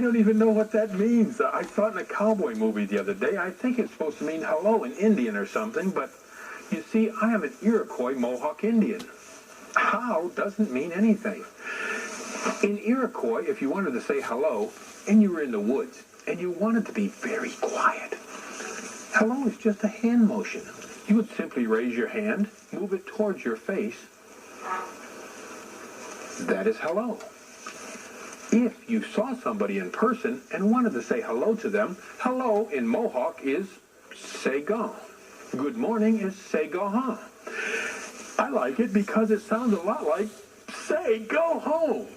don't even know what that means. I saw it in a cowboy movie the other day. I think it's supposed to mean hello in Indian or something, but you see, I am an Iroquois Mohawk Indian. How doesn't mean anything. In Iroquois, if you wanted to say hello and you were in the woods and you wanted to be very quiet, hello is just a hand motion. You would simply raise your hand, move it towards your face. That is hello. If you saw somebody in person and wanted to say hello to them, hello in Mohawk is say go. Good morning is say go home. I like it because it sounds a lot like say go home.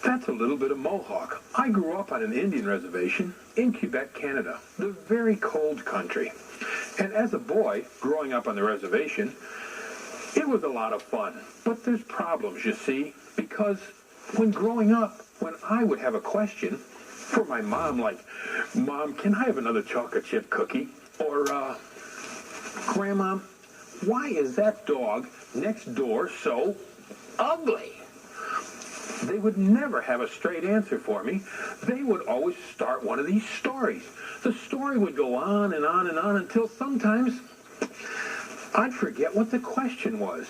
That's a little bit of Mohawk. I grew up on an Indian reservation in Quebec, Canada, the very cold country. And as a boy, growing up on the reservation, it was a lot of fun. But there's problems, you see, because when growing up, when I would have a question for my mom, like, Mom, can I have another chocolate chip cookie? Or, Grandma, why is that dog next door so ugly? They would never have a straight answer for me. They would always start one of these stories. The story would go on and on and on until sometimes I'd forget what the question was.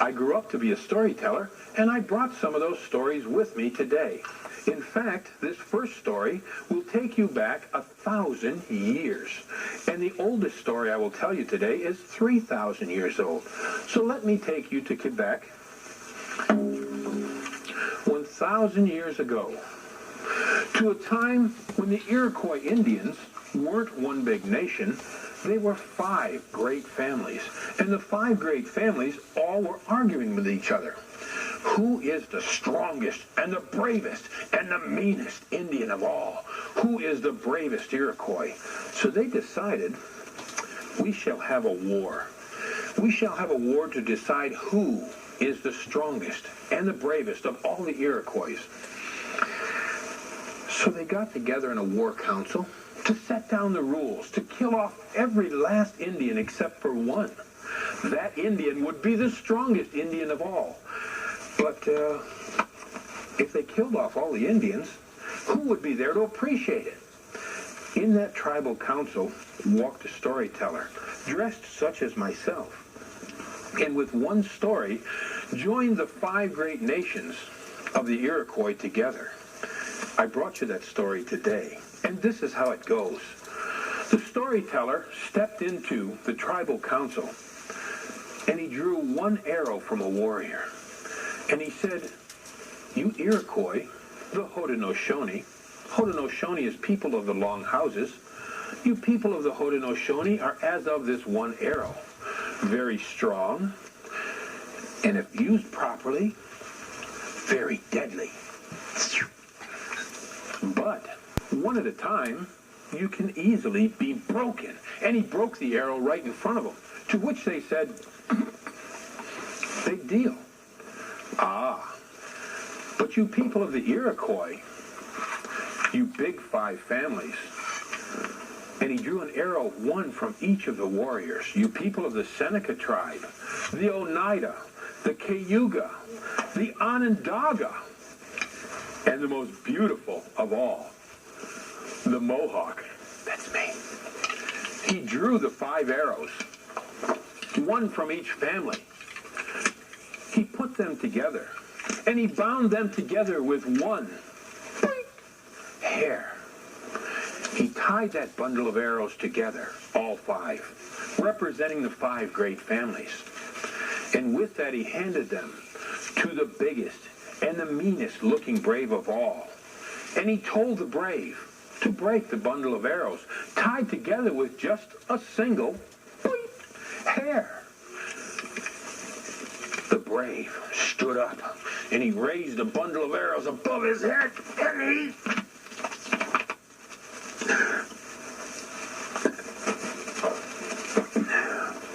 I grew up to be a storyteller, and I brought some of those stories with me today. In fact, this first story will take you back 1,000 years. And the oldest story I will tell you today is 3,000 years old. So let me take you to Quebec 1,000 years ago, to a time when the Iroquois Indians weren't one big nation. They were 5 great families, and the 5 great families all were arguing with each other. Who is the strongest and the bravest and the meanest Indian of all? Who is the bravest Iroquois? So they decided, we shall have a war. We shall have a war to decide who is the strongest and the bravest of all the Iroquois. So they got together in a war council to set down the rules, to kill off every last Indian except for one. That Indian would be the strongest Indian of all. But if they killed off all the Indians, who would be there to appreciate it? In that tribal council walked a storyteller, dressed such as myself, and with one story joined the 5 great nations of the Iroquois together. I brought you that story today, and this is how it goes. The storyteller stepped into the tribal council, and he drew one arrow from a warrior. And he said, you Iroquois, the Haudenosaunee, Haudenosaunee is people of the long houses, you people of the Haudenosaunee are as of this one arrow, very strong, and if used properly, very deadly. But one at a time, you can easily be broken. And he broke the arrow right in front of them, to which they said, big deal. Ah, but you people of the Iroquois, you big 5 families, and he drew an arrow, one from each of the warriors, you people of the Seneca tribe, the Oneida, the Cayuga, the Onondaga, and the most beautiful of all, the Mohawk. That's me. He drew the 5 arrows, one from each family. He put them together, and he bound them together with one hair. He tied that bundle of arrows together, all 5, representing the 5 great families. And with that, he handed them to the biggest and the meanest looking brave of all. And he told the brave to break the bundle of arrows, tied together with just a single hair. The brave stood up, and he raised the bundle of arrows above his head, and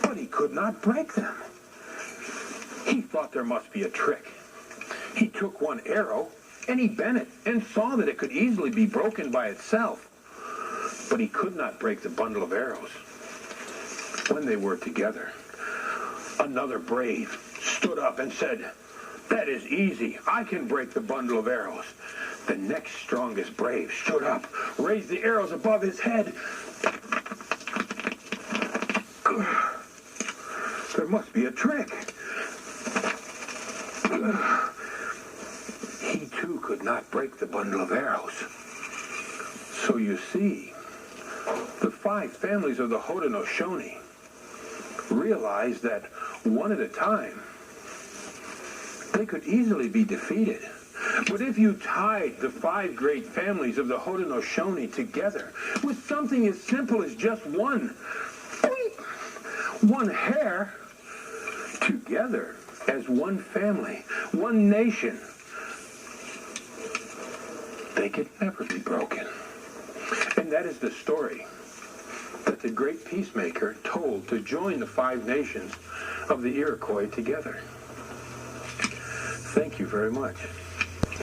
but he could not break them. He thought there must be a trick. He took one arrow, and he bent it, and saw that it could easily be broken by itself. But he could not break the bundle of arrows. When they were together, another brave stood up and said, that is easy. I can break the bundle of arrows. The next strongest brave stood up, raised the arrows above his head. There must be a trick. He too could not break the bundle of arrows. So you see, the 5 families of the Haudenosaunee realized that one at a time, they could easily be defeated. But if you tied the 5 great families of the Haudenosaunee together with something as simple as just one hair, together as one family, one nation, they could never be broken. And that is the story that the great peacemaker told to join the 5 nations of the Iroquois together. Thank you very much.